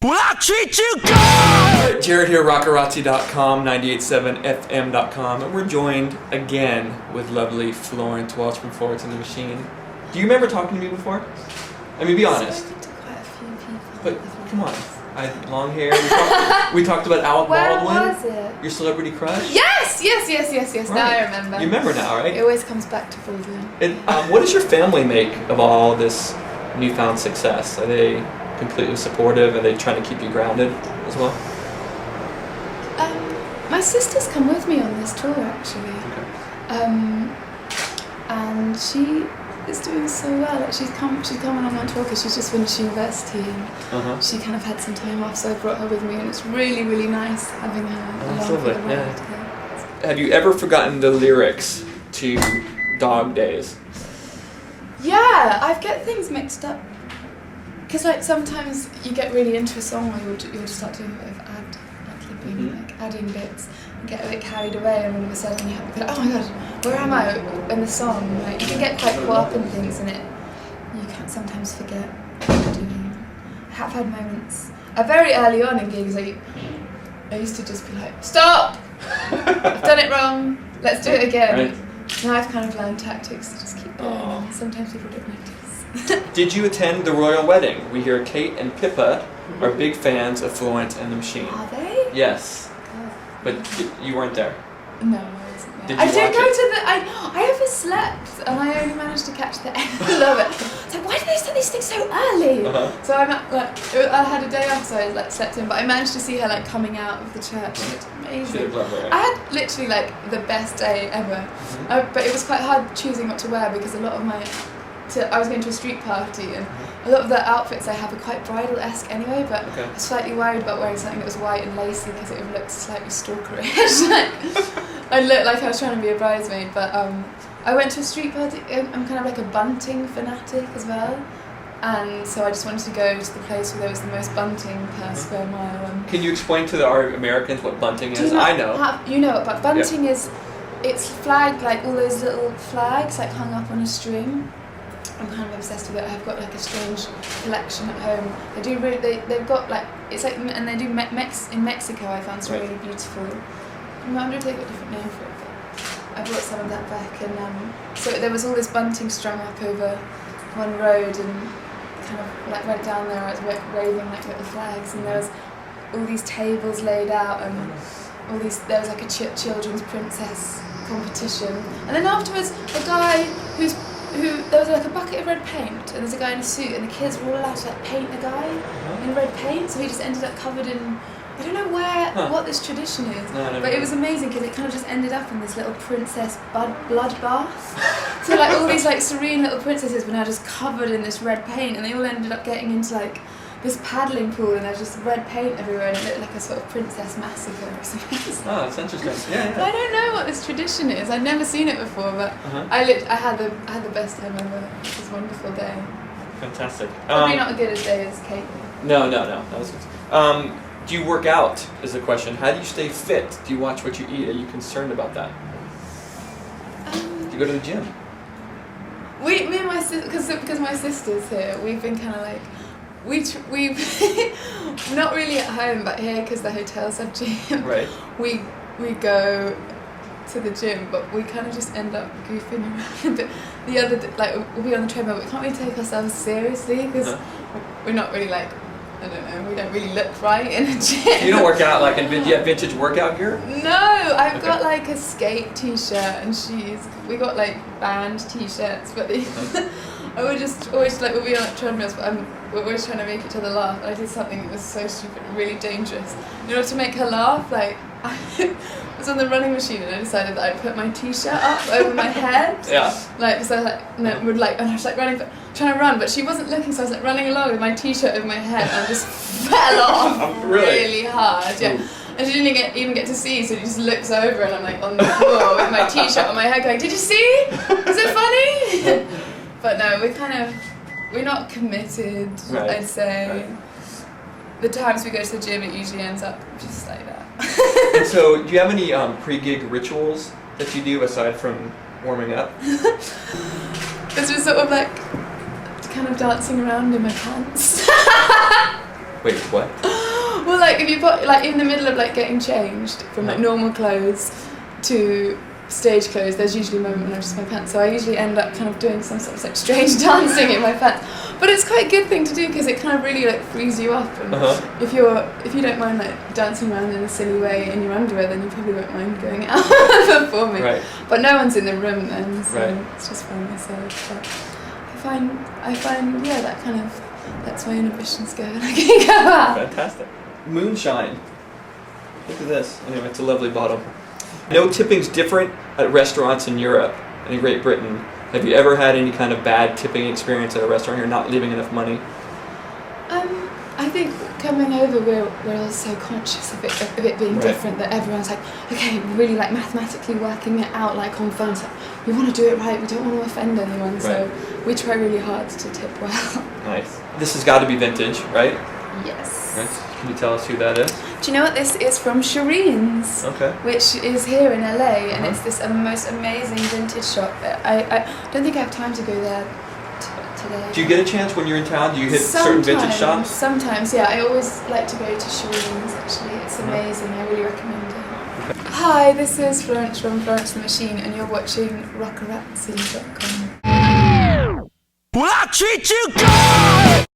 Will I treat you good? Jared here, rockerazzi.com, 98.7fm.com, and we're joined again with lovely Florence Welch from Florence and the Machine. Do you remember talking to me before? I mean, be honest. I've spoken to quite a few people. But come on, I had long hair. We talked about Alec Baldwin. Where was it? Your celebrity crush. Yes. Right. Now I remember. You remember now, right? It always comes back to Baldwin. And what does your family make of all this newfound success? Are they completely supportive? Are they trying to keep you grounded as well? My sister's come with me on this tour actually. Okay. And she is doing so well. Like she's come along on tour because she's just finished university and she kind of had some time off, so I brought her with me, and it's really, really nice having her along for the ride. Yeah. Have you ever forgotten the lyrics to Dog Days? Yeah, I get things mixed up. Because like sometimes you get really into a song where you'll just start doing a bit of ad-libbing, like adding bits, and get a bit carried away, and all of a sudden you have to go, oh my god, where am I in the song? Like you can get quite caught up in things, and you can sometimes forget what you're doing. I have had moments. Very early on in gigs, I used to just be like, stop! I've done it wrong. Let's do it again. Right. Now I've kind of learned tactics to just keep going. And sometimes people don't notice. Did you attend the royal wedding? We hear Kate and Pippa are big fans of Florence and the Machine. Are they? Yes. God. But you weren't there. No, I wasn't there. Did you I did watch go it? to the. I overslept and I only managed to catch the end of it. So why do they set these things so early? So I'm at, I had a day off, so I like slept in, but I managed to see her like coming out of the church, and it's amazing. I had literally like the best day ever, but it was quite hard choosing what to wear because a lot of I was going to a street party, and a lot of the outfits I have are quite bridal-esque anyway, but I was slightly worried about wearing something that was white and lacy because it would look slightly stalkerish. I looked like I was trying to be a bridesmaid, but I went to a street party. I'm kind of like a bunting fanatic as well, and so I just wanted to go to the place where there was the most bunting per square mile. Can you explain to our Americans what bunting is? I know. You know, but bunting is, it's flagged, like all those little flags like hung up on a string. I'm kind of obsessed with it. I've got like a strange collection at home. They've got like, it's like, and they do in Mexico. I found some really beautiful. I wonder if they've got a different name for it, but I brought some of that back, and so there was all this bunting strung up over one road, and kind of like went down there. I was waving like little flags, and there was all these tables laid out, and all these. There was like a children's princess competition, and then afterwards a guy there was like a bucket of red paint, and there's a guy in a suit, and the kids were all allowed to like paint the guy in red paint, so he just ended up covered in, I don't know what this tradition is, but it was amazing because it kind of just ended up in this little princess blood bath. So like all these like serene little princesses were now just covered in this red paint, and they all ended up getting into like this paddling pool, and there's just red paint everywhere, and it looked like a sort of princess massacre or something. Oh, that's interesting. Yeah. But I don't know what this tradition is. I'd never seen it before, but I had the best time ever. It was a wonderful day. Fantastic. Probably not as good a day as Kate. No. That was good. Do you work out? Is the question. How do you stay fit? Do you watch what you eat? Are you concerned about that? Do you go to the gym? Me and my sister, because my sister's here, we've been kind of like. We've not really at home, but here because the hotels have gym. Right. We go to the gym, but we kind of just end up goofing around. But the other we'll be on the treadmill, but we can't really take ourselves seriously because we're not really like, I don't know, we don't really look right in a gym. You don't work out like do you have vintage workout gear? No, I've got like a skate t-shirt and shoes. We got like band t-shirts, but I would just always we'll be on treadmills, but we're always trying to make each other laugh. I did something that was so stupid and really dangerous. In order to make her laugh, I was on the running machine and I decided that I'd put my t-shirt up over my head. Yeah. So I was and I was running, trying to run, but she wasn't looking, so I was running along with my t-shirt over my head, and I just fell off really hard. Yeah. Ooh. And she didn't even get to see, so she just looks over, and I'm on the floor with my t-shirt on my head, going, "Did you see? Was it funny?" But no, we're not committed, I'd say. Right. The times we go to the gym, it usually ends up just like that. And so, do you have any pre-gig rituals that you do aside from warming up? It's just sort of like kind of dancing around in my pants. Wait, what? like if you put like in the middle of like getting changed from like normal clothes to stage clothes, there's usually a moment when I just my pants, so I usually end up kind of doing some sort of like strange dancing in my pants. But it's quite a good thing to do because it kind of really like frees you up, and if you don't mind like dancing around in a silly way in your underwear, then you probably won't mind going out performing. Right. But no one's in the room then, so Right. it's just by myself. But I find yeah, that kind of lets my inhibitions go and I can go out. Fantastic. Moonshine. Look at this. Anyway, it's a lovely bottle. No tipping's different at restaurants in Europe and in Great Britain. Have you ever had any kind of bad tipping experience at a restaurant? You're not leaving enough money? I think coming over, we're all so conscious of it being different that everyone's like, okay, we're really like mathematically working it out like on phones. Like, we want to do it right. We don't want to offend anyone, so we try really hard to tip well. Nice. This has got to be vintage, right? Yes. Right. Can you tell us who that is? Do you know what this is from? Shireen's, Okay. which is here in LA, and it's this most amazing vintage shop. I don't think I have time to go there today. Do you get a chance when you're in town? Do you hit certain vintage shops? Sometimes, yeah. I always like to go to Shireen's, actually. It's amazing. I really recommend it. Hi, this is Florence from Florence the Machine, and you're watching rockerazzi.com. Will I treat you good?